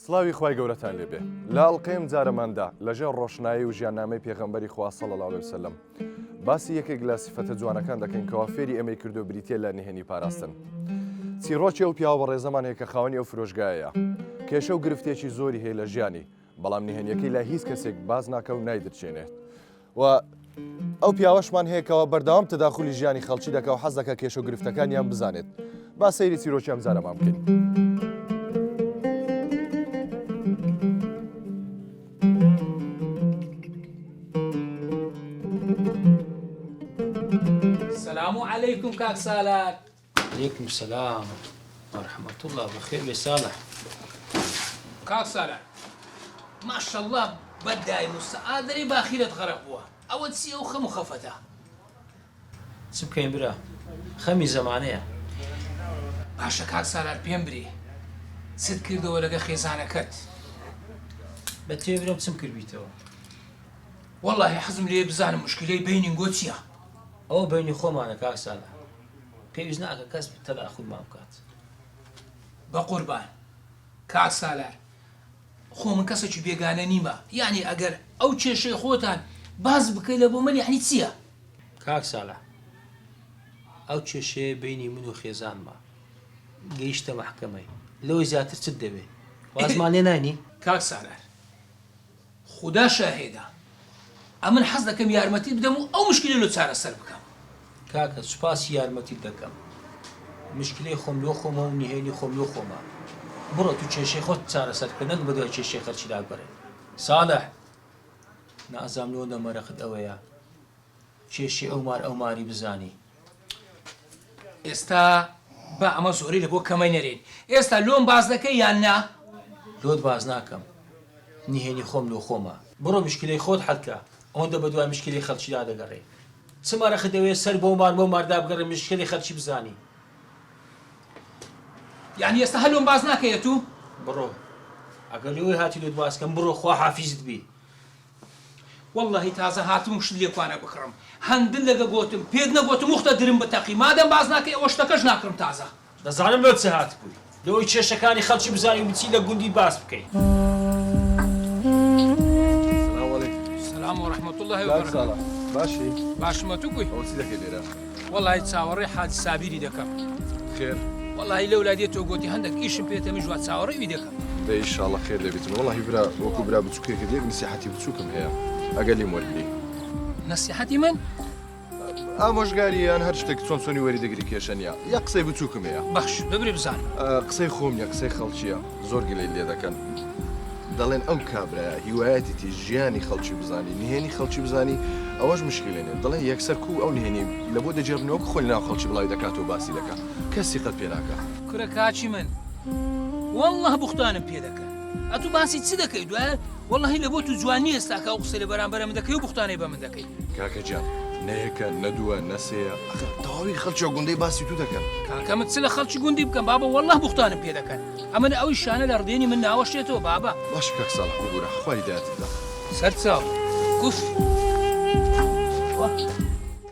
سڵاوی خوای گەورەتان لێبێ لە ئەڵقەیەم جارەماندا لەژێر ڕۆشنایی و ژیاننامەی پێغەمبەری خوا صلی الله علیه وسلم باسی یەکێک لە سیفەتە جوانەکان دەکەین کەوا فێری ئەمەی کردو بریتیە لە نهێنی پاراستن. چیرۆکی ئەو پیاوە بەڕێزەمان هەیە کە خاوەنی ئەو فرۆشگایەیە. کێشە و گرفتێکی زۆری هەیە لە ژیانی، بەڵام نهێنیەکەی لە هیچ کەسێک باز ناکە و نایدرچێنێت. و ئەو پیاوەشمان هەیە کەەوە بەردەوام تەداخولی ژیانی خەڵکی دەکە و حەز دەکە کێشە و گرفتەکانیان بزانێت. با سەیری چیرۆکی ئەم جارەمان بکەین. السلام عليكم كاك سالار. عليكم السلام ورحمة الله بخير بصالح. كاك سالار ما شاء الله بداي مساعدة باخيرة غرقوها أو تسي أو خم خفتها سبكين برا خمي زمانية باشا كاك سالار بيمبري سد كردو ولا خيزانة كت بتي برا بسمكر بيتو والله حزم لي بزان مشكلة بيني نقوتيا أو بيني خو معنا كاك صالح بيوزناك كسب تلا أخذ معك بقربان كاك سالار خو من کەسێکی بێگانە نیمە، یعنی ئەگەر ئەو کێشەی خۆتان باز بکەی لە بۆ من یعنی چییە؟ کاک ساڵح ئەو کێشەیە بینی من و خێزانمە گەیشتە مەحکەمەی لەوەی زیاتر چت دەبێ وازمان لێ نانی؟ کاک سالار خوددا شاهێدە ئەمن حەز دەکەم یارمەتیت بدەم و ئەو مشکلە لە چارەسەر بکەم. کاکە سوپاسی یارمەتیت دەکەم، مشکلەی خۆم لۆ خۆمە و نهێنی خۆم لۆ خۆمە. بڕۆ تو کێشەی خۆت چارەسەرکە نەک بەدوای کێشەی خەڵکی داگەڕێ. ساڵح نازام لۆ نەمەرەخت ئەوەیە کێشەی ئەو ماری بزانی. ئێستا با ئەمە زۆری لە بۆ کەمەی نەرێن. ئێستا لۆم باز دەکەی یان نا؟ لۆت باز ناکەم، نهێنی خۆم لۆ خۆمە. بڕۆ مشکلەی خۆت حەلکە، ئەوەندە بەدوای مشکلی خەڵکیدا دەگەڕێ. چ مەرەخت دەوێت سەر بۆ ماردا بگەڕێ مشکلی خەڵکی بزانی. یعنی ئێستا هەلۆم باز ناکەیە تو؟ بڕۆ ئەگەر لەوەی هاتی لۆت باسکەم بڕۆ خوا حافیزت بی. والله تازە هاتم شت لێکوانە بکڕم. هەندن لەگە گۆتم پێت نەگۆتم وختە درم بتەقی مادەم باز ناکەی ئەوە شتەکەش ناکڕم تازە. دەزانم لۆت چ هات بووی لەوەی کێشەکانی خەڵکی بزانی و بچی لە گوندی باس بکەیت. سلام وەرەحمەتوڵڵاهی وبەرەکاتوه. باشی؟ باشمە تو گوی؟ ئەو چی دەکەی لێرە؟ وەڵی چاوەڕێی حاجی سابیری دەکەم. خێر؟ والله لەولا دێت تۆ گوتی هەندێک ئیشم پێتە مژوات چاوەڕێوی دەکەم. بە ئینشاڵڵا خێر دەبێتم. وەڵاهی برا وەکو برا بچووکێکت یەک نسیحەتی بچووکم هەیە ئەگەر لێم وەرگری. نەسیحەتی من؟ ئامۆژگاریان هەر شتێک چۆن چۆنی وەری دەگری کێشە نیە. یا قسەی بچووکم هەیە. بەخش ببرێ بزانم. قسەی خۆم نیە، قسەی خەڵکییە. زۆر گلەی لێ دەکەن. دەڵێن ئەم کابرایە هیوایەتێتی ژیانی خەڵکی بزانی، نهێنی خەڵکی بزانی، ئەوەش مشکلێنێت. دەڵێن یەکسەر کو ئەو نهێنی لە بۆ دەجێڕنەوە کە خۆی ناو خەڵکی بڵاوی دەکات و باسی دەکات. کەسی قەت پێ ناکات. کورە کاچی من والله بوختانم پێ دەکەن. ئەتوو باسی چی دەکەی دوایە؟ والله لە بۆ تو جوانی ئێستا کە ئەو قسەی لە بەرامبەرە من دەکەی و بوختانەی بە من دەکەی. کاکە جان نەیەکە نەدووە نەسەیە تەواوی خەڵکی گوندەی باسی تو دەکەن. کاکەمت چ لە خەڵکی گوندی بکەم بابە والله بوختانم پێ دەکەن. ئەمە ئەوی شانە لە ڕدێنی من ناوەشێتەوە بابە. باش کاک ساڵح بگورە خوای دایەتت دا. سەر چاو کوف